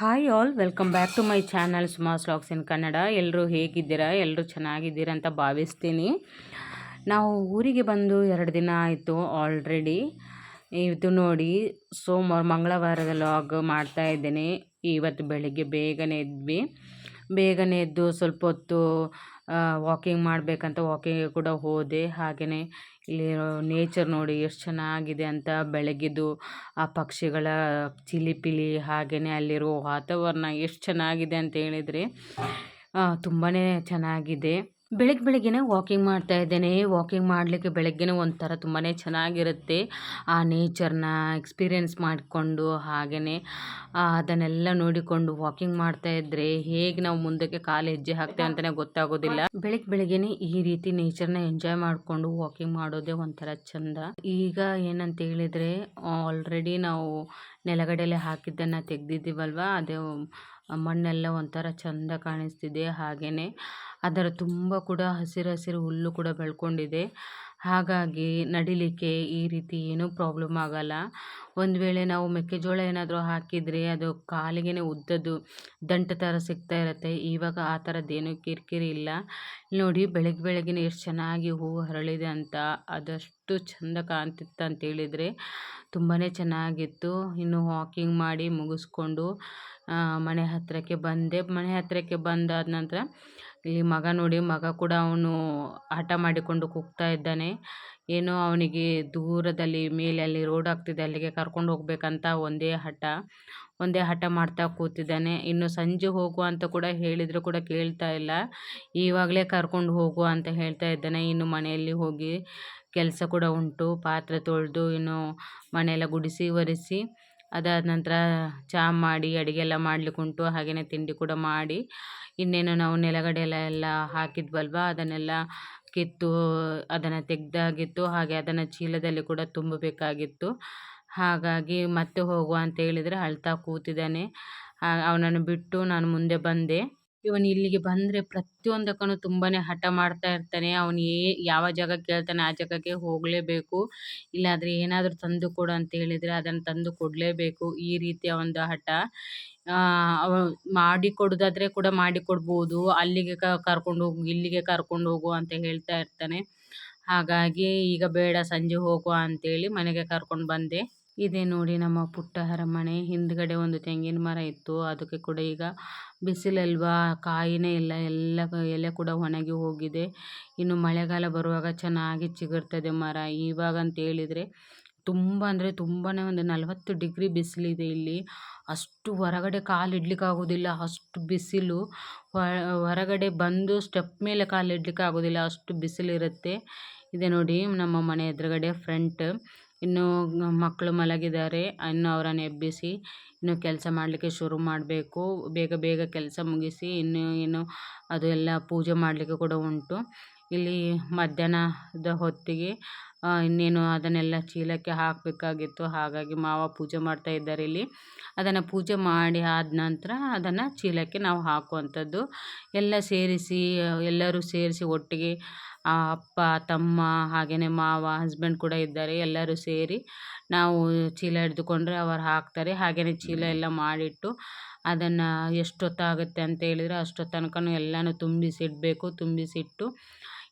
Hi all, welcome back to my channel Suma's vlogs in Kannada. ಎಲ್ಲರೂ ಹೇಗಿದ್ದೀರಾ? ಎಲ್ಲರೂ ಚೆನ್ನಾಗಿದ್ದೀರಾ ಅಂತ ಭಾವಿಸ್ತೀನಿ. ನಾವು ಊರಿಗೆ ಬಂದು 2 ದಿನ ಆಯಿತು ಆಲ್ರೆಡಿ. ಇದು ನೋಡಿ, ಮಂಗಳವಾರದ ವ್ಲಾಗ್ ಮಾಡ್ತಾ ಇದ್ದೇನೆ. ಇವತ್ತು ಬೆಳಿಗ್ಗೆ ಬೇಗನೆ ಎದ್ದು ಸ್ವಲ್ಪ ಹೊತ್ತು ವಾಕಿಂಗ್ ಮಾಡಬೇಕಂತ ವಾಕಿಂಗಿಗೆ ಕೂಡ ಹೋದೆ. ಹಾಗೆಯೇ ಇಲ್ಲಿರೋ ನೇಚರ್ ನೋಡಿ ಎಷ್ಟು ಚೆನ್ನಾಗಿದೆ ಅಂತ. ಬೆಳಗ್ಗೆದು ಆ ಪಕ್ಷಿಗಳ ಚಿಲಿಪಿಲಿ, ಹಾಗೆಯೇ ಅಲ್ಲಿರೋ ವಾತಾವರಣ ಎಷ್ಟು ಚೆನ್ನಾಗಿದೆ ಅಂತ ಹೇಳಿದರೆ ತುಂಬಾ ಚೆನ್ನಾಗಿದೆ. ಬೆಳಗ್ಗೆನೇ ವಾಕಿಂಗ್ ಮಾಡ್ತಾ ಇದ್ದೇನೆ. ವಾಕಿಂಗ್ ಮಾಡಲಿಕ್ಕೆ ಬೆಳಗ್ಗೆನೇ ಒಂಥರ ತುಂಬಾ ಚೆನ್ನಾಗಿರುತ್ತೆ. ಆ ನೇಚರ್ನ ಎಕ್ಸ್ಪೀರಿಯೆನ್ಸ್ ಮಾಡಿಕೊಂಡು ಹಾಗೆಯೇ ಅದನ್ನೆಲ್ಲ ನೋಡಿಕೊಂಡು ವಾಕಿಂಗ್ ಮಾಡ್ತಾ ಇದ್ದರೆ ಹೇಗೆ ನಾವು ಮುಂದಕ್ಕೆ ಕಾಲು ಹೆಜ್ಜೆ ಹಾಕ್ತೇವೆ ಅಂತಲೇ ಗೊತ್ತಾಗೋದಿಲ್ಲ. ಬೆಳಗ್ಗೆನೇ ಈ ರೀತಿ ನೇಚರ್ನ ಎಂಜಾಯ್ ಮಾಡಿಕೊಂಡು ವಾಕಿಂಗ್ ಮಾಡೋದೇ ಒಂಥರ ಚಂದ. ಈಗ ಏನಂತ ಹೇಳಿದರೆ ಆಲ್ರೆಡಿ ನಾವು ನೆಲಗಡಲೆ ಹಾಕಿದ್ದನ್ನು ತೆಗೆದಿದ್ದೀವಲ್ವ, ಅದು ಮಣ್ಣೆಲ್ಲ ಒಂಥರ ಚಂದ ಕಾಣಿಸ್ತಿದೆ. ಹಾಗೆಯೇ ಅದರ ತುಂಬ ಕೂಡ ಹಸಿರು ಹುಲ್ಲು ಕೂಡ ಬೆಳ್ಕೊಂಡಿದೆ. ಹಾಗಾಗಿ ನಡಿಲಿಕ್ಕೆ ಈ ರೀತಿ ಏನೂ ಪ್ರಾಬ್ಲಮ್ ಆಗಲ್ಲ. ಒಂದು ವೇಳೆ ನಾವು ಮೆಕ್ಕೆಜೋಳ ಏನಾದರೂ ಹಾಕಿದರೆ ಅದು ಕಾಲಿಗೆ ಉದ್ದದ್ದು ದಂಟು ಥರ ಸಿಗ್ತಾ ಇರುತ್ತೆ. ಇವಾಗ ಆ ಥರದ್ದೇನೂ ಕಿರಿಕಿರಿ ಇಲ್ಲ. ನೋಡಿ, ಬೆಳಗ್ಗೆನೇ ಎಷ್ಟು ಚೆನ್ನಾಗಿ ಹೂವು ಅರಳಿದೆ ಅಂತ. ಅದಷ್ಟು ಚೆಂದ ಕಾಣ್ತಿತ್ತು ಅಂತೇಳಿದರೆ ತುಂಬಾ ಚೆನ್ನಾಗಿತ್ತು. ಇನ್ನು ವಾಕಿಂಗ್ ಮಾಡಿ ಮುಗಿಸ್ಕೊಂಡು ಮನೆ ಹತ್ತಿರಕ್ಕೆ ಬಂದೆ. ಮನೆ ಹತ್ತಿರಕ್ಕೆ ಬಂದಾದ ನಂತರ ಇಲ್ಲಿ ಮಗ ಕೂಡ ಅವನು ಹಠ ಮಾಡಿಕೊಂಡು ಕೂಗ್ತಾ ಇದ್ದಾನೆ. ಏನೋ ಅವನಿಗೆ ದೂರದಲ್ಲಿ ಮೇಲೆ ಅಲ್ಲಿ ರೋಡ್ ಆಗ್ತಿದೆ, ಅಲ್ಲಿಗೆ ಕರ್ಕೊಂಡು ಹೋಗ್ಬೇಕಂತ ಒಂದೇ ಹಠ ಮಾಡ್ತಾ ಕೂತಿದ್ದಾನೆ. ಇನ್ನು ಸಂಜೆ ಹೋಗುವ ಅಂತ ಕೂಡ ಹೇಳಿದರೂ ಕೂಡ ಕೇಳ್ತಾ ಇಲ್ಲ. ಇವಾಗಲೇ ಕರ್ಕೊಂಡು ಹೋಗುವ ಅಂತ ಹೇಳ್ತಾ ಇದ್ದಾನೆ. ಇನ್ನು ಮನೆಯಲ್ಲಿ ಹೋಗಿ ಕೆಲಸ ಕೂಡ ಉಂಟು. ಪಾತ್ರೆ ತೊಳೆದು ಇನ್ನು ಮನೆಯೆಲ್ಲ ಗುಡಿಸಿ ಒರೆಸಿ ಅದಾದ ನಂತರ ಚಹಾ ಮಾಡಿ ಅಡುಗೆ ಎಲ್ಲ ಮಾಡಲಿಕ್ಕುಂಟು. ಹಾಗೆಯೇ ತಿಂಡಿ ಕೂಡ ಮಾಡಿ, ಇನ್ನೇನು ನಾವು ನೆಲಗಡೆ ಎಲ್ಲ ಹಾಕಿದ್ವಲ್ವ ಅದನ್ನೆಲ್ಲ ಕಿತ್ತು ಅದನ್ನು ತೆಗೆದಾಗಿತ್ತು. ಹಾಗೆ ಅದನ್ನು ಚೀಲದಲ್ಲಿ ಕೂಡ ತುಂಬಬೇಕಾಗಿತ್ತು. ಹಾಗಾಗಿ ಮತ್ತೆ ಹೋಗುವ ಅಂತ ಹೇಳಿದರೆ ಅಳ್ತಾ ಕೂತಿದ್ದಾನೆ. ಅವನನ್ನು ಬಿಟ್ಟು ನಾನು ಮುಂದೆ ಬಂದೆ. ಇವನು ಇಲ್ಲಿಗೆ ಬಂದರೆ ಪ್ರತಿಯೊಂದಕ್ಕೂ ತುಂಬಾ ಹಠ ಮಾಡ್ತಾ ಇರ್ತಾನೆ. ಅವನು ಯಾವ ಜಾಗಕ್ಕೆ ಕೇಳ್ತಾನೆ ಆ ಜಾಗಕ್ಕೆ ಹೋಗಲೇಬೇಕು. ಇಲ್ಲಾದರೆ ಏನಾದರೂ ತಂದು ಕೊಡು ಅಂತ ಹೇಳಿದರೆ ಅದನ್ನು ತಂದು ಕೊಡಲೇಬೇಕು. ಈ ರೀತಿಯ ಒಂದು ಹಠ. ಅವ ಮಾಡಿ ಕೊಡೋದಾದರೆ ಕೂಡ ಮಾಡಿ ಕೊಡ್ಬೋದು. ಅಲ್ಲಿಗೆ ಕರ್ಕೊಂಡು ಹೋಗು, ಇಲ್ಲಿಗೆ ಕರ್ಕೊಂಡು ಹೋಗು ಅಂತ ಹೇಳ್ತಾ ಇರ್ತಾನೆ. ಹಾಗಾಗಿ ಈಗ ಬೇಡ, ಸಂಜೆ ಹೋಗುವ ಅಂತೇಳಿ ಮನೆಗೆ ಕರ್ಕೊಂಡು ಬಂದೆ. ಇದೇ ನೋಡಿ ನಮ್ಮ ಪುಟ್ಟ ಅರಮನೆ. ಹಿಂದ್ಗಡೆ ಒಂದು ತೆಂಗಿನ ಮರ ಇತ್ತು, ಅದಕ್ಕೆ ಕೂಡ ಈಗ ಬಿಸಿಲಲ್ವಾ ಕಾಯಿನೇ ಇಲ್ಲ, ಎಲ್ಲ ಎಲೆ ಕೂಡ ಒಣಗಿ ಹೋಗಿದೆ. ಇನ್ನು ಮಳೆಗಾಲ ಬರುವಾಗ ಚೆನ್ನಾಗಿ ಚಿಗುರ್ತದೆ ಮರ. ಇವಾಗಂತ ಹೇಳಿದರೆ ತುಂಬ ಅಂದರೆ ತುಂಬಾ ಒಂದು 40 ಡಿಗ್ರಿ ಬಿಸಿಲಿದೆ ಇಲ್ಲಿ. ಅಷ್ಟು ಹೊರಗಡೆ ಕಾಲು ಇಡ್ಲಿಕ್ಕಾಗೋದಿಲ್ಲ, ಅಷ್ಟು ಬಿಸಿಲು. ಹೊರಗಡೆ ಬಂದು ಸ್ಟೆಪ್ ಮೇಲೆ ಕಾಲು ಇಡ್ಲಿಕ್ಕೆ ಆಗೋದಿಲ್ಲ, ಅಷ್ಟು ಬಿಸಿಲಿರುತ್ತೆ. ಇದೆ ನೋಡಿ ನಮ್ಮ ಮನೆ ಎದುರುಗಡೆ ಫ್ರಂಟ್. ಇನ್ನು ಮಕ್ಕಳು ಮಲಗಿದ್ದಾರೆ. ಇನ್ನು ಅವರನ್ನು ಎಬ್ಬಿಸಿ ಇನ್ನು ಕೆಲಸ ಮಾಡಲಿಕ್ಕೆ ಶುರು ಮಾಡಬೇಕು. ಬೇಗ ಕೆಲಸ ಮುಗಿಸಿ ಇನ್ನು ಅದು ಎಲ್ಲ ಪೂಜೆ ಮಾಡಲಿಕ್ಕೆ ಕೂಡ ಉಂಟು. ಇಲ್ಲಿ ಮಧ್ಯಾಹ್ನದ ಹೊತ್ತಿಗೆ ಇನ್ನೇನು ಅದನ್ನೆಲ್ಲ ಚೀಲಕ್ಕೆ ಹಾಕಬೇಕಾಗಿತ್ತು. ಹಾಗಾಗಿ ಮಾವ ಪೂಜೆ ಮಾಡ್ತಾ ಇದ್ದಾರೆ ಇಲ್ಲಿ. ಅದನ್ನು ಪೂಜೆ ಮಾಡಿ ಆದ ನಂತರ ಅದನ್ನು ಚೀಲಕ್ಕೆ ನಾವು ಹಾಕುವಂಥದ್ದು. ಎಲ್ಲರೂ ಸೇರಿಸಿ ಒಟ್ಟಿಗೆ ಅಪ್ಪ, ತಮ್ಮ, ಹಾಗೆಯೇ ಮಾವ, ಹಸ್ಬೆಂಡ್ ಕೂಡ ಇದ್ದಾರೆ. ಎಲ್ಲರೂ ಸೇರಿ ನಾವು ಚೀಲ ಹಿಡಿದುಕೊಂಡ್ರೆ ಅವರು ಹಾಕ್ತಾರೆ. ಹಾಗೆಯೇ ಚೀಲ ಎಲ್ಲ ಮಾಡಿಟ್ಟು ಅದನ್ನು ಎಷ್ಟೊತ್ತಾಗುತ್ತೆ ಅಂತ ಹೇಳಿದರೆ ಅಷ್ಟೊತ್ತು ತನಕನೂ ಎಲ್ಲನೂ ತುಂಬಿಸಿಡಬೇಕು. ತುಂಬಿಸಿಟ್ಟು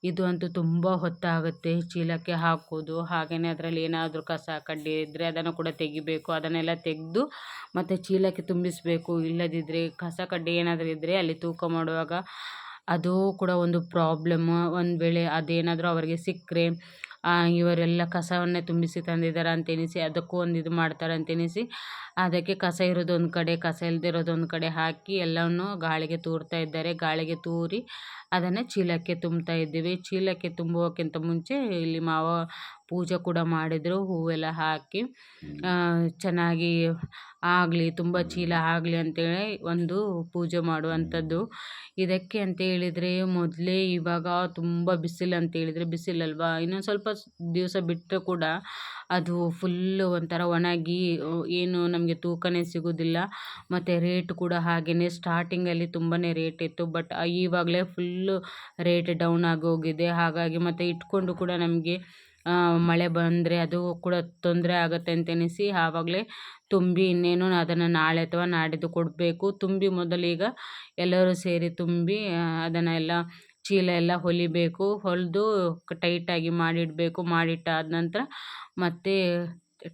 ಇದು ಅಂತೂ ತುಂಬ ಹೊತ್ತಾಗುತ್ತೆ ಚೀಲಕ್ಕೆ ಹಾಕೋದು. ಹಾಗೆಯೇ ಅದರಲ್ಲಿ ಏನಾದರೂ ಕಸ ಕಡ್ಡಿ ಇದ್ದರೆ ಅದನ್ನು ಕೂಡ ತೆಗಿಬೇಕು. ಅದನ್ನೆಲ್ಲ ತೆಗೆದು ಮತ್ತು ಚೀಲಕ್ಕೆ ತುಂಬಿಸಬೇಕು. ಇಲ್ಲದಿದ್ದರೆ ಕಸ ಕಡ್ಡಿ ಏನಾದರೂ ಇದ್ದರೆ ಅಲ್ಲಿ ತೂಕ ಮಾಡುವಾಗ ಅದು ಕೂಡ ಒಂದು ಪ್ರಾಬ್ಲಮ್. ಒಂದು ವೇಳೆ ಅದೇನಾದರೂ ಅವರಿಗೆ ಸಿಕ್ಕರೆ ಇವರೆಲ್ಲ ಕಸವನ್ನೇ ತುಂಬಿಸಿ ತಂದಿದ್ದಾರೆ ಅಂತೆನಿಸಿ ಅದಕ್ಕೂ ಒಂದು ಇದು ಮಾಡ್ತಾರೆ ಅಂತೆನಿಸಿ ಅದಕ್ಕೆ ಕಸ ಇರೋದೊಂದು ಕಡೆ, ಕಸ ಇಲ್ಲದಿರೋದೊಂದು ಕಡೆ ಹಾಕಿ ಎಲ್ಲವನ್ನು ಗಾಳಿಗೆ ತೂರ್ತಾ ಇದ್ದಾರೆ. ಗಾಳಿಗೆ ತೂರಿ ಅದನ್ನು ಚೀಲಕ್ಕೆ ತುಂಬ್ತಾ ಇದ್ದೀವಿ. ಚೀಲಕ್ಕೆ ತುಂಬುವಕ್ಕಿಂತ ಮುಂಚೆ ಇಲ್ಲಿ ಮಾವ ಪೂಜೆ ಕೂಡ ಮಾಡಿದರು. ಹೂವೆಲ್ಲ ಹಾಕಿ ಚೆನ್ನಾಗಿ ಆಗಲಿ, ತುಂಬ ಚೀಲ ಆಗಲಿ ಅಂತೇಳಿ ಒಂದು ಪೂಜೆ ಮಾಡುವಂಥದ್ದು. ಇದಕ್ಕೆ ಅಂತ ಹೇಳಿದರೆ ಮೊದಲೇ ಇವಾಗ ತುಂಬ ಬಿಸಿಲು ಅಂತ ಹೇಳಿದರೆ ಬಿಸಿಲಲ್ವಾ, ಇನ್ನೊಂದು ಸ್ವಲ್ಪ ದಿವಸ ಬಿಟ್ಟರೆ ಕೂಡ ಅದು ಫುಲ್ಲು ಒಂಥರ ಒಣಗಿ ಏನು ನಮಗೆ ತೂಕನೇ ಸಿಗೋದಿಲ್ಲ. ಮತ್ತು ರೇಟ್ ಕೂಡ ಹಾಗೆಯೇ ಸ್ಟಾರ್ಟಿಂಗಲ್ಲಿ ತುಂಬಾ ರೇಟ್ ಇತ್ತು. ಬಟ್ ಇವಾಗಲೇ ಫುಲ್ಲು ರೇಟ್ ಡೌನ್ ಆಗಿ ಹೋಗಿದೆ. ಹಾಗಾಗಿ ಮತ್ತು ಇಟ್ಕೊಂಡು ಕೂಡ ನಮಗೆ ಮಳೆ ಬಂದರೆ ಅದು ಕೂಡ ತೊಂದರೆ ಆಗುತ್ತೆ ಅಂತೆನಿಸಿ ಆವಾಗಲೇ ತುಂಬಿ ಇನ್ನೇನು ಅದನ್ನು ನಾಳೆ ಅಥವಾ ನಾಡಿದ್ದು ಕೊಡಬೇಕು. ತುಂಬಿ ಮೊದಲೀಗ ಎಲ್ಲರೂ ಸೇರಿ ತುಂಬಿ ಅದನ್ನು ಎಲ್ಲ ಚೀಲ ಎಲ್ಲ ಹೊಲಿಬೇಕು. ಹೊಲಿದು ಟೈಟಾಗಿ ಮಾಡಿಡಬೇಕು. ಮಾಡಿಟ್ಟಾದ ನಂತರ ಮತ್ತೆ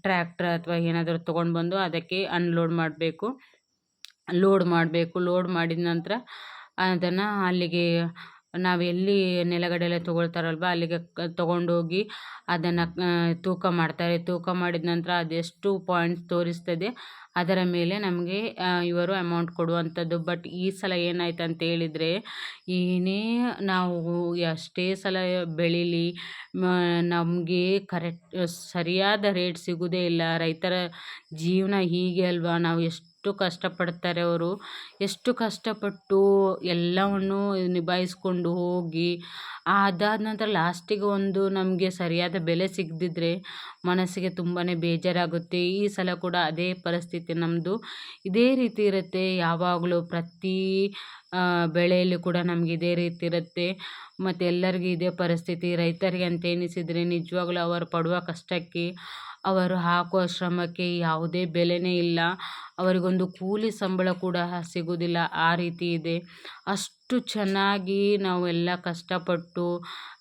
ಟ್ರ್ಯಾಕ್ಟರ್ ಅಥವಾ ಏನಾದರೂ ತೊಗೊಂಡು ಬಂದು ಅದಕ್ಕೆ ಅನ್ಲೋಡ್ ಮಾಡಬೇಕು. ಲೋಡ್ ಮಾಡಿದ ನಂತರ ಅದನ್ನು ಅಲ್ಲಿಗೆ ನಾವು ಎಲ್ಲಿ ನೆಲಗಡಲೆ ತೊಗೊಳ್ತಾರಲ್ವ ಅಲ್ಲಿಗೆ ತೊಗೊಂಡೋಗಿ ಅದನ್ನು ತೂಕ ಮಾಡ್ತಾರೆ. ತೂಕ ಮಾಡಿದ ನಂತರ ಅದೆಷ್ಟು ಪಾಯಿಂಟ್ಸ್ ತೋರಿಸ್ತದೆ ಅದರ ಮೇಲೆ ನಮಗೆ ಇವರು ಅಮೌಂಟ್ ಕೊಡುವಂಥದ್ದು. ಬಟ್ ಈ ಸಲ ಏನಾಯ್ತು ಅಂತ ಹೇಳಿದರೆ, ಏನೇ ನಾವು ಎಷ್ಟೇ ಸಲ ಬೆಳೀಲಿ ನಮಗೆ ಸರಿಯಾದ ರೇಟ್ ಸಿಗೋದೇ ಇಲ್ಲ. ರೈತರ ಜೀವನ ಹೀಗೆ ಅಲ್ವಾ. ನಾವು ಎಷ್ಟು ಕಷ್ಟಪಡ್ತಾರೆ ಅವರು. ಎಷ್ಟು ಕಷ್ಟಪಟ್ಟು ಎಲ್ಲವನ್ನು ನಿಭಾಯಿಸ್ಕೊಂಡು ಹೋಗಿ ಅದಾದ ನಂತರ ಲಾಸ್ಟಿಗೆ ಒಂದು ನಮಗೆ ಸರಿಯಾದ ಬೆಲೆ ಸಿಗದಿದ್ರೆ ಮನಸ್ಸಿಗೆ ತುಂಬಾ ಬೇಜಾರಾಗುತ್ತೆ. ಈ ಸಲ ಕೂಡ ಅದೇ ಪರಿಸ್ಥಿತಿ ನಮ್ಮದು. ಇದೇ ರೀತಿ ಇರುತ್ತೆ ಯಾವಾಗಲೂ. ಪ್ರತಿ ಬೆಳೆಯಲ್ಲಿ ಕೂಡ ನಮ್ಗೆ ಇದೇ ರೀತಿ ಇರುತ್ತೆ. ಮತ್ತು ಎಲ್ಲರಿಗೂ ಇದೇ ಪರಿಸ್ಥಿತಿ. ರೈತರಿಗೆ ಅಂತ ಎನಿಸಿದರೆ ನಿಜವಾಗ್ಲೂ ಅವರು ಪಡುವ ಕಷ್ಟಕ್ಕೆ, ಅವರು ಹಾಕುವ ಶ್ರಮಕ್ಕೆ ಯಾವುದೇ ಬೆಲೆನೇ ಇಲ್ಲ. ಅವರಿಗೊಂದು ಕೂಲಿ ಸಂಬಳ ಕೂಡ ಸಿಗೋದಿಲ್ಲ. ಆ ರೀತಿ ಇದೆ. ಅಷ್ಟು ಚೆನ್ನಾಗಿ ನಾವೆಲ್ಲ ಕಷ್ಟಪಟ್ಟು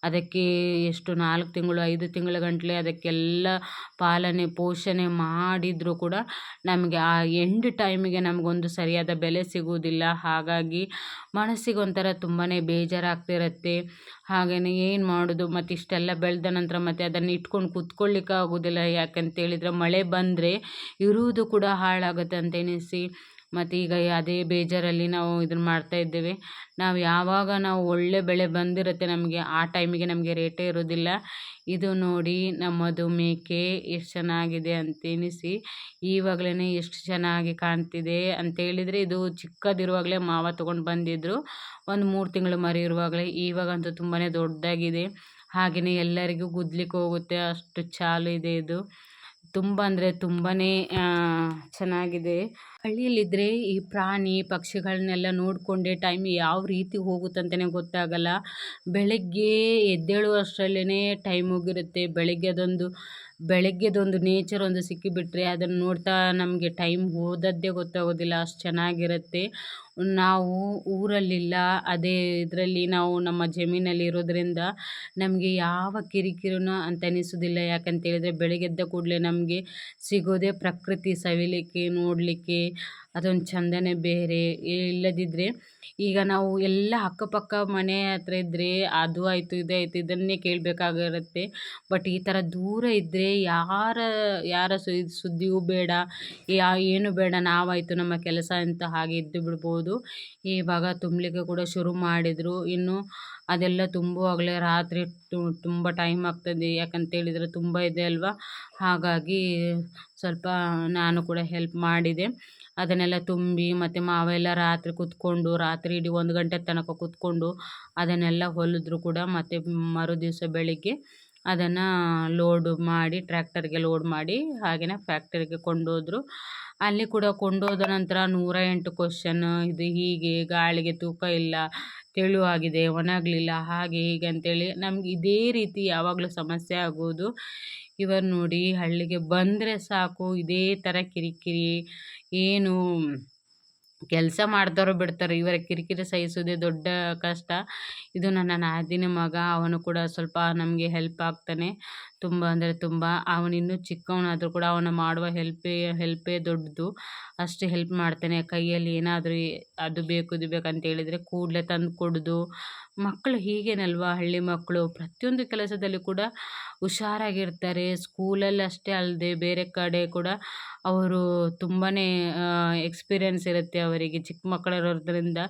ಅದಕ್ಕೆ ಎಷ್ಟು 4 ತಿಂಗಳು 5 ತಿಂಗಳ ಗಂಟಲೆ ಅದಕ್ಕೆಲ್ಲ ಪಾಲನೆ ಪೋಷಣೆ ಮಾಡಿದರೂ ಕೂಡ ನಮಗೆ ಆ ಎಂಡ್ ಟೈಮಿಗೆ ನಮಗೊಂದು ಸರಿಯಾದ ಬೆಲೆ ಸಿಗುವುದಿಲ್ಲ. ಹಾಗಾಗಿ ಮನಸ್ಸಿಗೊಂಥರ ತುಂಬಾ ಬೇಜಾರಾಗ್ತಿರುತ್ತೆ. ಹಾಗೆಯೇ ಏನು ಮಾಡೋದು, ಮತ್ತು ಇಷ್ಟೆಲ್ಲ ಬೆಳೆದ ನಂತರ ಮತ್ತು ಅದನ್ನು ಇಟ್ಕೊಂಡು ಕೂತ್ಕೊಳ್ಳಿಕ್ಕೆ ಆಗೋದಿಲ್ಲ. ಯಾಕಂತೇಳಿದರೆ ಮಳೆ ಬಂದರೆ ಇರುವುದು ಕೂಡ ಹಾಳಾಗುತ್ತೆ ಅಂತ ಎನಿಸಿ ಮತ್ತು ಈಗ ಅದೇ ಬೇಜಾರಲ್ಲಿ ನಾವು ಇದನ್ನು ಮಾಡ್ತಾಯಿದ್ದೇವೆ. ಯಾವಾಗ ನಾವು ಒಳ್ಳೆ ಬೆಳೆ ಬಂದಿರುತ್ತೆ ನಮಗೆ ಆ ಟೈಮಿಗೆ ನಮಗೆ ರೇಟೇ ಇರೋದಿಲ್ಲ. ಇದು ನೋಡಿ ನಮ್ಮದು ಮೇಕೆ ಎಷ್ಟು ಚೆನ್ನಾಗಿದೆ ಅಂತೆನಿಸಿ ಈವಾಗಲೇ ಎಷ್ಟು ಚೆನ್ನಾಗಿ ಕಾಣ್ತಿದೆ ಅಂತೇಳಿದರೆ, ಇದು ಚಿಕ್ಕದಿರುವಾಗಲೇ ಮಾವ ತೊಗೊಂಡು ಬಂದಿದ್ದರು. ಒಂದು 3 ತಿಂಗಳು ಮರಿ ಇರುವಾಗಲೇ. ಇವಾಗಂತೂ ತುಂಬಾ ದೊಡ್ಡದಾಗಿದೆ. ಹಾಗೆಯೇ ಎಲ್ಲರಿಗೂ ಗುದ್ದಲಿಕ್ಕೆ ಹೋಗುತ್ತೆ, ಅಷ್ಟು ಚಾಲು ಇದೆ ಇದು. ತುಂಬ ಅಂದರೆ ತುಂಬಾ ಚೆನ್ನಾಗಿದೆ. ಹಳ್ಳಿಯಲ್ಲಿದ್ದರೆ ಈ ಪ್ರಾಣಿ ಪಕ್ಷಿಗಳನ್ನೆಲ್ಲ ನೋಡಿಕೊಂಡೇ ಟೈಮ್ ಯಾವ ರೀತಿ ಹೋಗುತ್ತಂತಲೇ ಗೊತ್ತಾಗಲ್ಲ. ಬೆಳಗ್ಗೆ ಎದ್ದೇಳುವಷ್ಟರಲ್ಲೇ ಟೈಮ್ ಹೋಗಿರುತ್ತೆ. ಬೆಳಗ್ಗೆದೊಂದು ನೇಚರ್ ಒಂದು ಸಿಕ್ಕಿಬಿಟ್ರೆ ಅದನ್ನು ನೋಡ್ತಾ ನಮಗೆ ಟೈಮ್ ಹೋದದ್ದೇ ಗೊತ್ತಾಗೋದಿಲ್ಲ. ಅಷ್ಟು ಚೆನ್ನಾಗಿರುತ್ತೆ. ನಾವು ಊರಲ್ಲಿಲ್ಲ, ಅದೇ ಇದರಲ್ಲಿ ನಾವು ನಮ್ಮ ಜಮೀನಲ್ಲಿ ಇರೋದ್ರಿಂದ ನಮಗೆ ಯಾವ ಕಿರಿಕಿರಿನೂ ಅಂತ ಅನಿಸೋದಿಲ್ಲ. ಯಾಕಂತೇಳಿದರೆ ಬೆಳಗ್ಗೆ ಎದ್ದ ಕೂಡಲೇ ನಮಗೆ ಸಿಗೋದೇ ಪ್ರಕೃತಿ ಸವಿಲಿಕ್ಕೆ, ನೋಡಲಿಕ್ಕೆ ಅದೊಂದು ಚಂದನೇ ಬೇರೆ. ಇಲ್ಲದಿದ್ದರೆ ಈಗ ನಾವು ಎಲ್ಲ ಅಕ್ಕಪಕ್ಕ ಮನೆ ಹತ್ರ ಇದ್ದರೆ ಅದು ಆಯಿತು ಇದು ಆಯಿತು ಇದನ್ನೇ ಕೇಳಬೇಕಾಗಿರುತ್ತೆ. ಬಟ್ ಈ ಥರ ದೂರ ಇದ್ದರೆ ಯಾರ ಸುದ್ದಿಯೂ ಬೇಡ, ಏನು ಬೇಡ, ನಾವಾಯಿತು ನಮ್ಮ ಕೆಲಸ ಅಂತ ಹಾಗೆ ಇದ್ದು ಬಿಡ್ಬೋದು. ಇವಾಗ ತುಂಬಲಿಕ್ಕೆ ಕೂಡ ಶುರು ಮಾಡಿದರು. ಇನ್ನು ಅದೆಲ್ಲ ತುಂಬುವಾಗಲೇ ರಾತ್ರಿ ತುಂಬ ಟೈಮ್ ಆಗ್ತದೆ. ಯಾಕಂತೇಳಿದರೆ ತುಂಬ ಇದೆ ಅಲ್ವಾ. ಹಾಗಾಗಿ ಸ್ವಲ್ಪ ನಾನು ಕೂಡ ಹೆಲ್ಪ್ ಮಾಡಿದೆ. ಅದನ್ನೆಲ್ಲ ತುಂಬಿ ಮತ್ತು ಮಾವ ಎಲ್ಲ ರಾತ್ರಿ ಕೂತ್ಕೊಂಡು ರಾತ್ರಿ ಇಡೀ 1 ಗಂಟೆ ತನಕ ಕೂತ್ಕೊಂಡು ಅದನ್ನೆಲ್ಲ ಹೊಲಿದ್ರು ಕೂಡ. ಮತ್ತು ಮರುದಿವಸ ಬೆಳಿಗ್ಗೆ ಅದನ್ನು ಟ್ರ್ಯಾಕ್ಟರ್ಗೆ ಲೋಡ್ ಮಾಡಿ ಹಾಗೆಯೇ ಫ್ಯಾಕ್ಟರಿಗೆ ಕೊಂಡೋದ್ರು. ಅಲ್ಲಿ ಕೂಡ ಕೊಂಡೋದ ನಂತರ 108 ಕ್ವಶನ್. ಇದು ಹೀಗೆ ಗಾಳಿಗೆ ತೂಕ ಇಲ್ಲ, ತೆಳುವಾಗಿದೆ, ಒಣಗಲಿಲ್ಲ, ಹಾಗೆ ಹೀಗೆ ಅಂತೇಳಿ ನಮ್ಗೆ ಇದೇ ರೀತಿ ಯಾವಾಗಲೂ ಸಮಸ್ಯೆ ಆಗೋದು. ಇವರು ನೋಡಿ ಹಳ್ಳಿಗೆ ಬಂದರೆ ಸಾಕು ಇದೇ ಥರ ಕಿರಿಕಿರಿ. ಏನು ಕೆಲಸ ಮಾಡ್ತಾರೋ ಬಿಡ್ತಾರೋ ಇವರ ಕಿರಿಕಿರಿ ಸಹಿಸೋದೇ ದೊಡ್ಡ ಕಷ್ಟ. ಇದು ನನ್ನ ನಾದಿನಿ ಮಗ. ಅವನು ಕೂಡ ಸ್ವಲ್ಪ ನಮಗೆ ಹೆಲ್ಪ್ ಆಗ್ತಾನೆ. ತುಂಬ ಅಂದರೆ ತುಂಬ. ಅವನಿನ್ನೂ ಚಿಕ್ಕವನಾದರೂ ಕೂಡ ಅವನು ಮಾಡುವ ಹೆಲ್ಪೇ ದೊಡ್ಡದು. ಅಷ್ಟು ಹೆಲ್ಪ್ ಮಾಡ್ತಾನೆ. ಕೈಯಲ್ಲಿ ಏನಾದರೂ ಅದು ಬೇಕು ಇದು ಬೇಕು ಅಂತ ಹೇಳಿದರೆ ಕೂಡಲೇ ತಂದು ಕೊಡೋದು. ಮಕ್ಕಳು ಹೀಗೇನಲ್ವಾ, ಹಳ್ಳಿ ಮಕ್ಕಳು ಪ್ರತಿಯೊಂದು ಕೆಲಸದಲ್ಲಿ ಕೂಡ ಹುಷಾರಾಗಿರ್ತಾರೆ. ಸ್ಕೂಲಲ್ಲಿ ಅಷ್ಟೇ ಅಲ್ಲದೆ ಬೇರೆ ಕಡೆ ಕೂಡ ಅವರು ತುಂಬಾ ಎಕ್ಸ್ಪೀರಿಯೆನ್ಸ್ ಇರುತ್ತೆ ಅವರಿಗೆ. ಚಿಕ್ಕ ಮಕ್ಕಳಿರೋದ್ರಿಂದ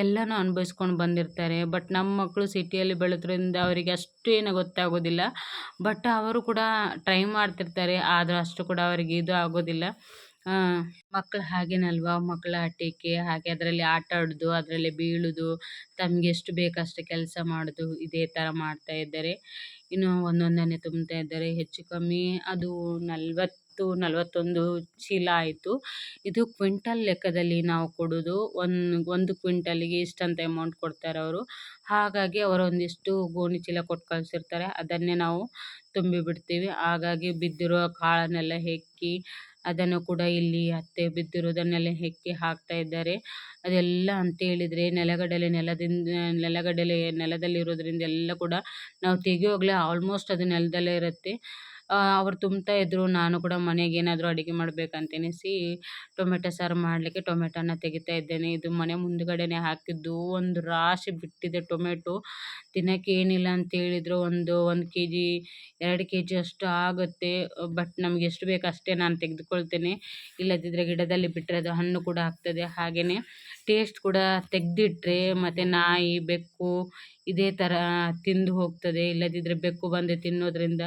ಎಲ್ಲನೂ ಅನುಭವಿಸ್ಕೊಂಡು ಬಂದಿರ್ತಾರೆ. ಬಟ್ ನಮ್ಮ ಮಕ್ಕಳು ಸಿಟಿಯಲ್ಲಿ ಬೆಳೆದ್ರಿಂದ ಅವರಿಗೆ ಅಷ್ಟು ಏನು ಗೊತ್ತಾಗೋದಿಲ್ಲ. ಬಟ್ ಅವರು ಕೂಡ ಟ್ರೈ ಮಾಡ್ತಿರ್ತಾರೆ, ಆದರೂ ಅಷ್ಟು ಕೂಡ ಅವರಿಗೆ ಇದು ಆಗೋದಿಲ್ಲ. ಮಕ್ಕಳು ಹಾಗೇನಲ್ವಾ, ಮಕ್ಕಳ ಆಟಿಕೆ ಹಾಗೆ ಅದರಲ್ಲಿ ಆಟ ಆಡೋದು, ಅದರಲ್ಲಿ ಬೀಳೋದು, ತಮಗೆ ಎಷ್ಟು ಬೇಕಷ್ಟು ಕೆಲಸ ಮಾಡೋದು, ಇದೇ ಥರ ಮಾಡ್ತಾ ಇದ್ದಾರೆ. ಇನ್ನು ಒಂದೊಂದನ್ನೇ ತುಂಬ್ತಾ ಇದ್ದಾರೆ. ಹೆಚ್ಚು ಕಮ್ಮಿ ಅದು 41 ಚೀಲ ಆಯಿತು. ಇದು ಕ್ವಿಂಟಲ್ ಲೆಕ್ಕದಲ್ಲಿ ನಾವು ಕೊಡೋದು. ಒಂದು ಕ್ವಿಂಟಲಿಗೆ ಇಷ್ಟಂತ ಅಮೌಂಟ್ ಕೊಡ್ತಾರೆ ಅವರು. ಹಾಗಾಗಿ ಅವರು ಒಂದಿಷ್ಟು ಗೋಣಿ ಚೀಲ ಕೊಟ್ಟು ಕಳಿಸಿರ್ತಾರೆ, ಅದನ್ನೇ ನಾವು ತುಂಬಿ ಬಿಡ್ತೀವಿ. ಹಾಗಾಗಿ ಬಿದ್ದಿರೋ ಕಾಳನ್ನೆಲ್ಲ ಹೆಕ್ಕಿ ಅದನ್ನು ಕೂಡ ಇಲ್ಲಿ ಅತ್ತೆ ಬಿದ್ದಿರೋದನ್ನೆಲ್ಲ ಹೆಕ್ಕಿ ಹಾಕ್ತಾ ಇದ್ದಾರೆ. ಅದೆಲ್ಲ ಅಂತೇಳಿದರೆ ನೆಲದಲ್ಲಿರೋದ್ರಿಂದ ಎಲ್ಲ ಕೂಡ ನಾವು ತೆಗೆಯುವಾಗಲೇ ಆಲ್ಮೋಸ್ಟ್ ಅದು ನೆಲದಲ್ಲೇ ಇರುತ್ತೆ. ಅವ್ರು ತುಂಬ್ತಾ ಇದ್ರು. ನಾನು ಕೂಡ ಮನೆಗೆ ಏನಾದರೂ ಅಡುಗೆ ಮಾಡಬೇಕಂತೆನಿಸಿ ಟೊಮೆಟೊ ಸಾರು ಮಾಡಲಿಕ್ಕೆ ಟೊಮೆಟೊನ ತೆಗಿತಾ ಇದ್ದೇನೆ. ಇದು ಮನೆ ಮುಂದ್ಗಡೆನೇ ಹಾಕಿದ್ದು. ಒಂದು ರಾಶಿ ಬಿಟ್ಟಿದೆ ಟೊಮೆಟೊ. ತಿನ್ನೋಕ್ಕೆ ಏನಿಲ್ಲ ಅಂತೇಳಿದ್ರು ಒಂದು 1 ಕೆ ಜಿ 2 ಕೆ ಜಿ ಅಷ್ಟು ಆಗುತ್ತೆ. ಬಟ್ ನಮ್ಗೆ ಎಷ್ಟು ಬೇಕು ಅಷ್ಟೇ ನಾನು ತೆಗೆದುಕೊಳ್ತೇನೆ. ಇಲ್ಲದಿದ್ದರೆ ಗಿಡದಲ್ಲಿ ಬಿಟ್ಟರೆ ಅದು ಹಣ್ಣು ಕೂಡ ಆಗ್ತದೆ. ಹಾಗೆಯೇ ಟೇಸ್ಟ್ ಕೂಡ ತೆಗೆದಿಟ್ರೆ ಮತ್ತು ನಾಯಿ, ಬೆಕ್ಕು ಇದೇ ಥರ ತಿಂದು ಹೋಗ್ತದೆ. ಇಲ್ಲದಿದ್ದರೆ ಬೆಕ್ಕು ಬಂದು ತಿನ್ನೋದ್ರಿಂದ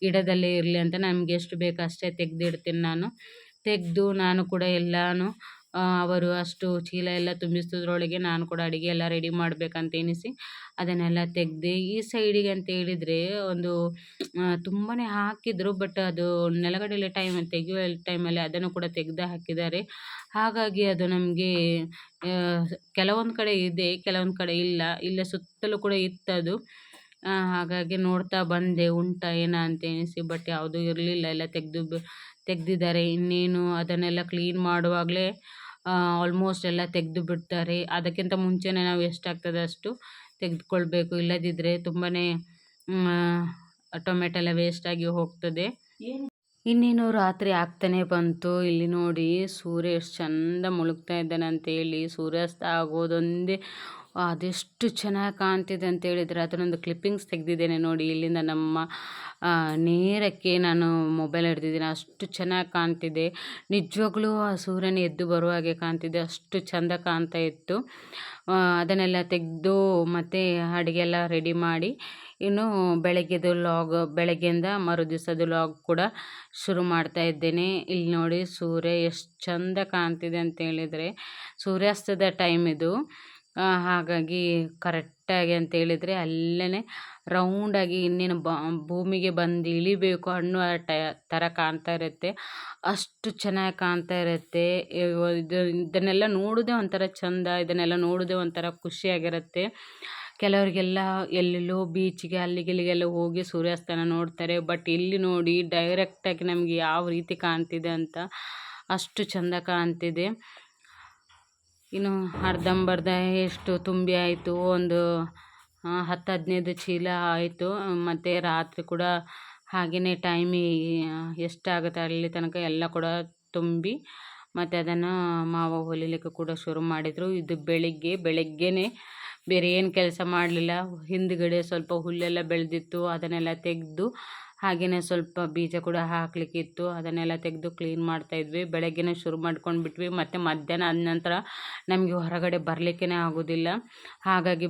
ಗಿಡದಲ್ಲೇ ಇರಲಿ ಅಂತ ನಮಗೆ ಎಷ್ಟು ಬೇಕು ಅಷ್ಟೇ ತೆಗೆದಿಡ್ತೀನಿ ನಾನು. ತೆಗೆದು ನಾನು ಕೂಡ ಎಲ್ಲನೂ ಅವರು ಅಷ್ಟು ಚೀಲ ಎಲ್ಲ ತುಂಬಿಸೋದ್ರೊಳಗೆ ನಾನು ಕೂಡ ಅಡುಗೆ ಎಲ್ಲ ರೆಡಿ ಮಾಡಬೇಕಂತ ಎನಿಸಿ ಅದನ್ನೆಲ್ಲ ತೆಗೆದೆ. ಈ ಸೈಡಿಗೆ ಅಂತ ಹೇಳಿದರೆ ಒಂದು ತುಂಬಾ ಹಾಕಿದ್ರು, ಬಟ್ ಅದು ನೆಲಗಡಲೆ ತೆಗೆಯುವ ಟೈಮಲ್ಲಿ ಅದನ್ನು ಕೂಡ ತೆಗೆದು ಹಾಕಿದ್ದಾರೆ. ಹಾಗಾಗಿ ಅದು ನಮಗೆ ಕೆಲವೊಂದು ಕಡೆ ಇದೆ, ಕೆಲವೊಂದು ಕಡೆ ಇಲ್ಲ. ಇಲ್ಲೇ ಸುತ್ತಲೂ ಕೂಡ ಇತ್ತದು. ಹಾಗಾಗಿ ನೋಡ್ತಾ ಬಂದೆ ಉಂಟಾ ಏನಾ ಅಂತ ಎನಿಸಿ, ಬಟ್ ಯಾವುದೂ ಇರಲಿಲ್ಲ. ಎಲ್ಲ ತೆಗೆದಿದ್ದಾರೆ. ಇನ್ನೇನು ಅದನ್ನೆಲ್ಲ ಕ್ಲೀನ್ ಮಾಡುವಾಗಲೇ ಆಲ್ಮೋಸ್ಟ್ ಎಲ್ಲ ತೆಗೆದು ಬಿಡ್ತಾರೆ. ಅದಕ್ಕಿಂತ ಮುಂಚೆನೇ ನಾವು ಎಷ್ಟಾಗ್ತದೆ ಅಷ್ಟು ತೆಗೆದುಕೊಳ್ಬೇಕು. ಇಲ್ಲದಿದ್ದರೆ ತುಂಬಾ ಟೊಮೆಟೊ ಎಲ್ಲ ವೇಸ್ಟಾಗಿ ಹೋಗ್ತದೆ. ಇನ್ನೇನು ರಾತ್ರಿ ಆಗ್ತಾನೆ ಬಂತು. ಇಲ್ಲಿ ನೋಡಿ ಸೂರ್ಯ ಎಷ್ಟು ಚಂದ ಮುಳುಗ್ತಾ ಇದ್ದಾನೆ ಅಂತೇಳಿ. ಸೂರ್ಯಾಸ್ತ ಆಗೋದೊಂದೇ ಅದೆಷ್ಟು ಚೆನ್ನಾಗಿ ಕಾಣ್ತಿದೆ ಅಂತೇಳಿದರೆ ಅದನ್ನೊಂದು ಕ್ಲಿಪ್ಪಿಂಗ್ಸ್ ತೆಗೆದಿದ್ದೇನೆ ನೋಡಿ. ಇಲ್ಲಿಂದ ನಮ್ಮ ನೇರಕ್ಕೆ ನಾನು ಮೊಬೈಲ್ ಹಿಡ್ದಿದ್ದೀನಿ. ಅಷ್ಟು ಚೆನ್ನಾಗಿ ಕಾಣ್ತಿದೆ. ನಿಜವಾಗ್ಲೂ ಆ ಸೂರ್ಯನ ಎದ್ದು ಬರುವ ಹಾಗೆ ಕಾಣ್ತಿದೆ. ಅಷ್ಟು ಚೆಂದ ಕಾಣ್ತಾ ಇತ್ತು. ಅದನ್ನೆಲ್ಲ ತೆಗೆದು ಮತ್ತು ಅಡುಗೆ ಎಲ್ಲ ರೆಡಿ ಮಾಡಿ ಇನ್ನು ಬೆಳಗ್ಗೆಯಿಂದ ಮರುದಿವಸದ ಲಾಗ್ ಕೂಡ ಶುರು ಮಾಡ್ತಾ ಇದ್ದೇನೆ. ಇಲ್ಲಿ ನೋಡಿ ಸೂರ್ಯ ಎಷ್ಟು ಚಂದ ಕಾಣ್ತಿದೆ ಅಂತೇಳಿದರೆ ಸೂರ್ಯಾಸ್ತದ ಟೈಮ್ ಇದು. ಹಾಗಾಗಿ ಕರೆಕ್ಟಾಗಿ ಅಂತೇಳಿದರೆ ಅಲ್ಲೇ ರೌಂಡಾಗಿ ಇನ್ನೇನು ಭೂಮಿಗೆ ಬಂದು ಇಳಿಬೇಕು ಅನ್ನೋ ಥರ ಕಾಣ್ತಾ ಇರುತ್ತೆ. ಅಷ್ಟು ಚೆನ್ನಾಗಿ ಕಾಣ್ತಾ ಇರುತ್ತೆ. ಇದನ್ನೆಲ್ಲ ನೋಡೋದೇ ಒಂಥರ ಚಂದ. ಇದನ್ನೆಲ್ಲ ನೋಡೋದೇ ಒಂಥರ ಖುಷಿಯಾಗಿರುತ್ತೆ. ಕೆಲವರಿಗೆಲ್ಲ ಎಲ್ಲೆಲ್ಲೋ ಬೀಚಿಗೆ ಅಲ್ಲಿಗೆಲ್ಲ ಹೋಗಿ ಸೂರ್ಯಾಸ್ತನ ನೋಡ್ತಾರೆ. ಬಟ್ ಇಲ್ಲಿ ನೋಡಿ ಡೈರೆಕ್ಟಾಗಿ ನಮಗೆ ಯಾವ ರೀತಿ ಕಾಣ್ತಿದೆ ಅಂತ ಅಷ್ಟು ಚಂದ ಕಾಣ್ತಿದೆ. ಇನ್ನು ಅರ್ಧಂಬರ್ಧ ಎಷ್ಟು ತುಂಬಿ ಆಯಿತು, ಒಂದು 10-15 ಚೀಲ ಆಯಿತು. ಮತ್ತು ರಾತ್ರಿ ಕೂಡ ಹಾಗೆಯೇ ಎಷ್ಟಾಗುತ್ತೆ ಅಲ್ಲಿ ತನಕ ಎಲ್ಲ ಕೂಡ ತುಂಬಿ ಮತ್ತು ಅದನ್ನು ಮಾವ ಹೊಲಿಲಿಕ್ಕೆ ಕೂಡ ಶುರು ಮಾಡಿದರು. ಇದು ಬೆಳಗ್ಗೆನೇ ಬೇರೆ ಏನು ಕೆಲಸ ಮಾಡಲಿಲ್ಲ. ಹಿಂದುಗಡೆ ಸ್ವಲ್ಪ ಹುಲ್ಲೆಲ್ಲ ಬೆಳೆದಿತ್ತು, ಅದನ್ನೆಲ್ಲ ತೆಗೆದು ಹಾಗೆಯೇ ಸ್ವಲ್ಪ ಬೀಜ ಕೂಡ ಹಾಕಲಿಕ್ಕಿತ್ತು, ಅದನ್ನೆಲ್ಲ ತೆಗೆದು ಕ್ಲೀನ್ ಮಾಡ್ತಾಯಿದ್ವಿ. ಬೆಳಗ್ಗೆನೇ ಶುರು ಮಾಡ್ಕೊಂಡ್ಬಿಟ್ವಿ. ಮತ್ತು ಮಧ್ಯಾಹ್ನ ಆದ ನಂತರ ನಮಗೆ ಹೊರಗಡೆ ಬರಲಿಕ್ಕೇ ಆಗೋದಿಲ್ಲ. ಹಾಗಾಗಿ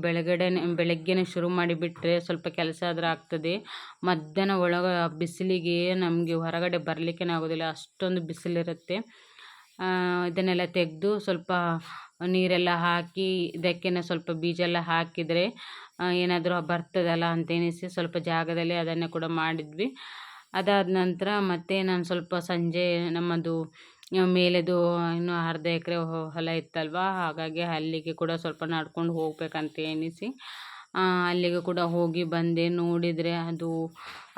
ಬೆಳಗ್ಗೆನೇ ಶುರು ಮಾಡಿಬಿಟ್ರೆ ಸ್ವಲ್ಪ ಕೆಲಸ ಆದರೂ ಆಗ್ತದೆ. ಮಧ್ಯಾಹ್ನ ಒಳಗೆ ಬಿಸಿಲಿಗೆ ನಮಗೆ ಹೊರಗಡೆ ಬರಲಿಕ್ಕೇ ಆಗೋದಿಲ್ಲ, ಅಷ್ಟೊಂದು ಬಿಸಿಲಿರುತ್ತೆ. ಇದನ್ನೆಲ್ಲ ತೆಗೆದು ಸ್ವಲ್ಪ ನೀರೆಲ್ಲ ಹಾಕಿ ಇದಕ್ಕೆ ಸ್ವಲ್ಪ ಬೀಜ ಎಲ್ಲ ಹಾಕಿದರೆ ಏನಾದರೂ ಬರ್ತದಲ್ಲ ಅಂತೇನಿಸಿ ಸ್ವಲ್ಪ ಜಾಗದಲ್ಲಿ ಅದನ್ನು ಕೂಡ ಮಾಡಿದ್ವಿ. ಅದಾದ ನಂತರ ಮತ್ತೆ ನಾನು ಸ್ವಲ್ಪ ಸಂಜೆ ನಮ್ಮದು ಮೇಲೆದು ಇನ್ನೂ ಅರ್ಧ ಎಕರೆ ಹೊಲ ಇತ್ತಲ್ವ, ಹಾಗಾಗಿ ಅಲ್ಲಿಗೆ ಕೂಡ ಸ್ವಲ್ಪ ನಡ್ಕೊಂಡು ಹೋಗ್ಬೇಕಂತ ಎನಿಸಿ ಅಲ್ಲಿಗೆ ಕೂಡ ಹೋಗಿ ಬಂದೆ. ನೋಡಿದರೆ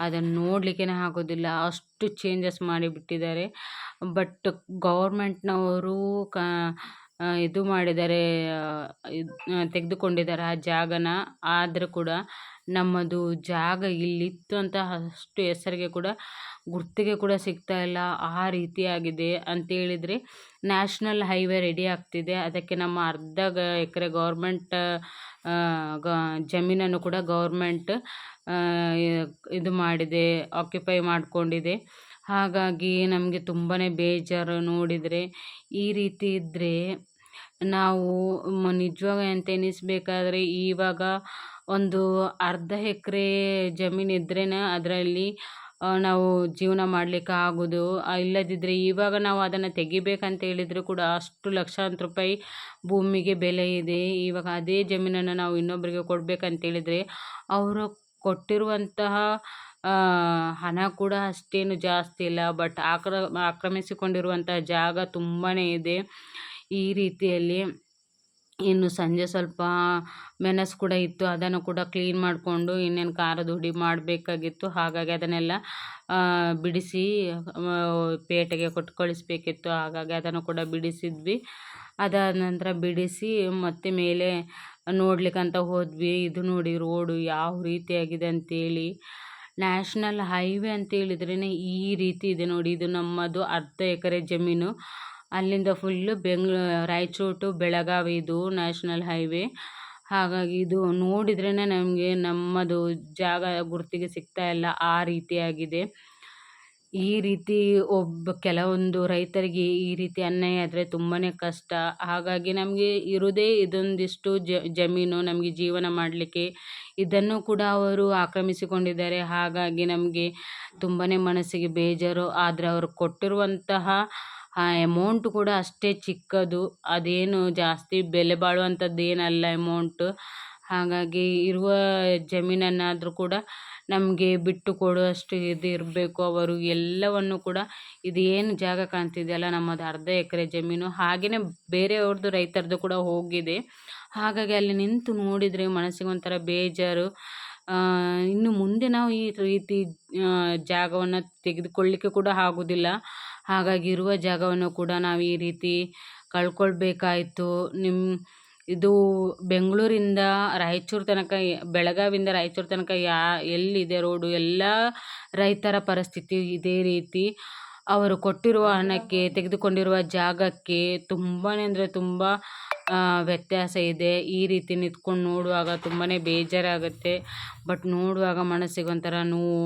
ಅದನ್ನು ನೋಡಲಿಕ್ಕೇ ಆಗೋದಿಲ್ಲ, ಅಷ್ಟು ಚೇಂಜಸ್ ಮಾಡಿಬಿಟ್ಟಿದ್ದಾರೆ. ಬಟ್ ಗೌರ್ಮೆಂಟ್ನವರು ಇದು ಮಾಡಿದ್ದಾರೆ, ತೆಗೆದುಕೊಂಡಿದ್ದಾರೆ ಆ ಜಾಗನ. ಆದರೂ ಕೂಡ ನಮ್ಮದು ಜಾಗ ಇಲ್ಲಿತ್ತು ಅಂತ ಅಷ್ಟು ಹೆಸರಿಗೆ ಕೂಡ ಗುರ್ತಿಗೆ ಕೂಡ ಸಿಗ್ತಾ ಇಲ್ಲ. ಆ ರೀತಿಯಾಗಿದೆ ಅಂತೇಳಿದರೆ ನ್ಯಾಷನಲ್ ಹೈವೇ ರೆಡಿ ಆಗ್ತಿದೆ. ಅದಕ್ಕೆ ನಮ್ಮ ಅರ್ಧ ಎಕರೆ ಗೌರ್ಮೆಂಟ್ ಜಮೀನನ್ನು ಕೂಡ ಗೌರ್ಮೆಂಟ್ ಇದು ಮಾಡಿದೆ, ಆಕ್ಯುಪೈ ಮಾಡಿಕೊಂಡಿದೆ. ಹಾಗಾಗಿ ನಮಗೆ ತುಂಬಾ ಬೇಜಾರು. ನೋಡಿದರೆ ಈ ರೀತಿ ಇದ್ದರೆ ನಾವು ನಿಜವಾಗಿ ಅಂತ ಎನಿಸಬೇಕಾದ್ರೆ ಇವಾಗ ಒಂದು ಅರ್ಧ ಎಕರೆ ಜಮೀನು ಇದ್ರೇ ಅದರಲ್ಲಿ ನಾವು ಜೀವನ ಮಾಡಲಿಕ್ಕೆ ಆಗೋದು. ಇಲ್ಲದಿದ್ದರೆ ಇವಾಗ ನಾವು ಅದನ್ನು ತೆಗಿಬೇಕಂತ ಹೇಳಿದರೂ ಕೂಡ ಅಷ್ಟು ಲಕ್ಷಾಂತರ ರೂಪಾಯಿ ಭೂಮಿಗೆ ಬೆಲೆ ಇದೆ. ಇವಾಗ ಅದೇ ಜಮೀನನ್ನು ನಾವು ಇನ್ನೊಬ್ಬರಿಗೆ ಕೊಡಬೇಕಂತೇಳಿದರೆ ಅವರು ಕೊಟ್ಟಿರುವಂತಹ ಹಣ ಕೂಡ ಅಷ್ಟೇನು ಜಾಸ್ತಿ ಇಲ್ಲ. ಬಟ್ ಆಕ್ರಮಿಸಿಕೊಂಡಿರುವಂಥ ಜಾಗ ತುಂಬಾ ಇದೆ. ಈ ರೀತಿಯಲ್ಲಿ ಇನ್ನು ಸಂಜೆ ಸ್ವಲ್ಪ ಮೆಣಸು ಕೂಡ ಇತ್ತು, ಅದನ್ನು ಕೂಡ ಕ್ಲೀನ್ ಮಾಡಿಕೊಂಡು ಇನ್ನೇನು ಖಾರದ ಹುಡಿ ಮಾಡಬೇಕಾಗಿತ್ತು. ಹಾಗಾಗಿ ಅದನ್ನೆಲ್ಲ ಬಿಡಿಸಿ ಪೇಟೆಗೆ ಕೊಟ್ಟು ಕಳಿಸ್ಬೇಕಿತ್ತು. ಹಾಗಾಗಿ ಅದನ್ನು ಕೂಡ ಬಿಡಿಸಿದ್ವಿ. ಅದಾದ ನಂತರ ಬಿಡಿಸಿ ಮತ್ತೆ ಮೇಲೆ ನೋಡ್ಲಿಕ್ಕಂತ ಹೋದ್ವಿ. ಇದು ನೋಡಿ ರೋಡು ಯಾವ ರೀತಿಯಾಗಿದೆ ಅಂತೇಳಿ. ನ್ಯಾಷನಲ್ ಹೈವೇ ಅಂತ ಹೇಳಿದ್ರೇ ಈ ರೀತಿ ಇದೆ ನೋಡಿ. ಇದು ನಮ್ಮದು 1/2 ಎಕರೆ ಜಮೀನು. ಅಲ್ಲಿಂದ ಫುಲ್ಲು ರಾಯಚೂರು ಟು ಬೆಳಗಾವಿ ಇದು ನ್ಯಾಷನಲ್ ಹೈವೇ. ಹಾಗಾಗಿ ಇದು ನೋಡಿದ್ರೇ ನಮಗೆ ನಮ್ಮದು ಜಾಗ ಗುರುತಿಗೆ ಸಿಗ್ತಾ ಇಲ್ಲ, ಆ ರೀತಿಯಾಗಿದೆ. ಈ ರೀತಿ ಕೆಲವೊಂದು ರೈತರಿಗೆ ಈ ರೀತಿ ಅನ್ಯಾಯ ಆದರೆ ತುಂಬಾ ಕಷ್ಟ. ಹಾಗಾಗಿ ನಮಗೆ ಇರೋದೇ ಇದೊಂದಿಷ್ಟು ಜಮೀನು ನಮಗೆ ಜೀವನ ಮಾಡಲಿಕ್ಕೆ. ಇದನ್ನು ಕೂಡ ಅವರು ಆಕ್ರಮಿಸಿಕೊಂಡಿದ್ದಾರೆ. ಹಾಗಾಗಿ ನಮಗೆ ತುಂಬಾ ಮನಸ್ಸಿಗೆ ಬೇಜಾರು. ಆದರೆ ಅವರು ಕೊಟ್ಟಿರುವಂತಹ ಅಮೌಂಟ್ ಕೂಡ ಅಷ್ಟೇ ಚಿಕ್ಕದು, ಅದೇನು ಜಾಸ್ತಿ ಬೆಲೆ ಬಾಳುವಂಥದ್ದೇನಲ್ಲ ಅಮೌಂಟು. ಹಾಗಾಗಿ ಇರುವ ಜಮೀನನ್ನಾದರೂ ಕೂಡ ನಮಗೆ ಬಿಟ್ಟು ಕೊಡುವಷ್ಟು ಇದು ಇರಬೇಕು. ಅವರು ಎಲ್ಲವನ್ನು ಕೂಡ ಇದು ಏನು ಜಾಗ ಕಾಣ್ತಿದೆಯಲ್ಲ ನಮ್ಮದು 1/2 ಎಕರೆ ಜಮೀನು, ಹಾಗೆಯೇ ಬೇರೆಯವ್ರದ್ದು ರೈತರದ್ದು ಕೂಡ ಹೋಗಿದೆ. ಹಾಗಾಗಿ ಅಲ್ಲಿ ನಿಂತು ನೋಡಿದರೆ ಮನಸ್ಸಿಗೆ ಒಂಥರ ಬೇಜಾರು. ಇನ್ನು ಮುಂದೆ ನಾವು ಈ ರೀತಿ ಜಾಗವನ್ನು ತೆಗೆದುಕೊಳ್ಳಿಕ್ಕೆ ಕೂಡ ಆಗೋದಿಲ್ಲ. ಹಾಗಾಗಿ ಇರುವ ಜಾಗವನ್ನು ಕೂಡ ನಾವು ಈ ರೀತಿ ಕಳ್ಕೊಳ್ಬೇಕಾಯಿತು. ಇದು ಬೆಂಗಳೂರಿಂದ ರಾಯಚೂರು ತನಕ, ಬೆಳಗಾವಿಯಿಂದ ರಾಯಚೂರು ತನಕ ಎಲ್ಲಿದೆ ರೋಡು, ಎಲ್ಲ ರೈತರ ಪರಿಸ್ಥಿತಿ ಇದೇ ರೀತಿ. ಅವರು ಕೊಟ್ಟಿರುವ ಹಣಕ್ಕೆ ತೆಗೆದುಕೊಂಡಿರುವ ಜಾಗಕ್ಕೆ ತುಂಬಾ ಅಂದರೆ ತುಂಬ ವ್ಯತ್ಯಾಸ ಇದೆ. ಈ ರೀತಿ ನಿಂತ್ಕೊಂಡು ನೋಡುವಾಗ ತುಂಬಾ ಬೇಜಾರಾಗುತ್ತೆ. ಬಟ್ ನೋಡುವಾಗ ಮನಸ್ಸಿಗೆ ಒಂಥರ ನೋವು,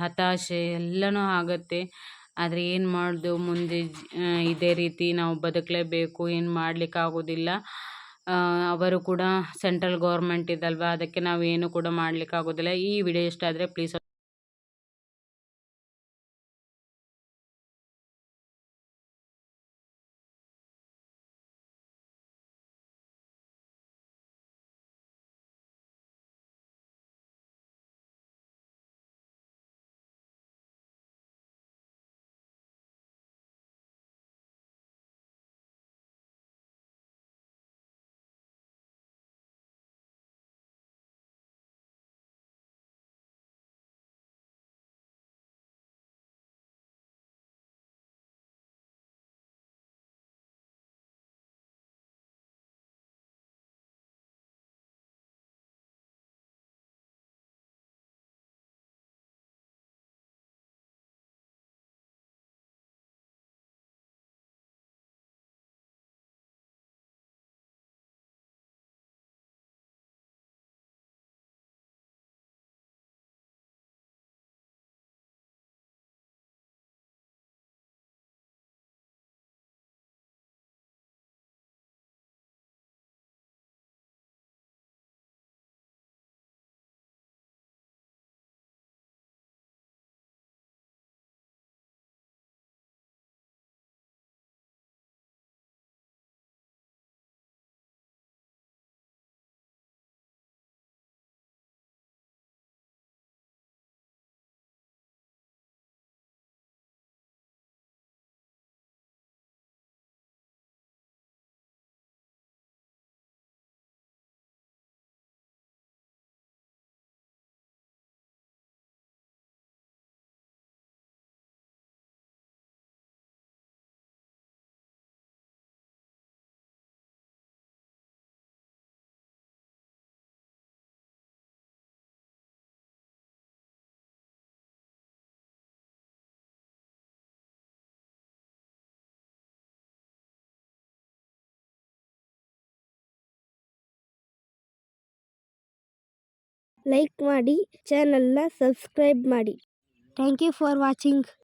ಹತಾಶೆ ಎಲ್ಲನೂ ಆಗುತ್ತೆ. ಆದರೆ ಏನು ಮಾಡೋದು, ಮುಂದೆ ಇದೇ ರೀತಿ ನಾವು ಬದುಕಲೇಬೇಕು, ಏನು ಮಾಡಲಿಕ್ಕಾಗೋದಿಲ್ಲ. ಅವರು ಕೂಡ ಸೆಂಟ್ರಲ್ ಗೌರ್ಮೆಂಟ್ ಇದಲ್ವ, ಅದಕ್ಕೆ ನಾವೇನು ಕೂಡ ಮಾಡಲಿಕ್ಕಾಗೋದಿಲ್ಲ. ಈ ವಿಡಿಯೋ ಇಷ್ಟ ಆದರೆ ಪ್ಲೀಸ್ ಲೈಕ್ ಮಾಡಿ, ಚಾನೆಲ್ನ ಸಬ್ಸ್ಕ್ರೈಬ್ ಮಾಡಿ. Thank you for watching.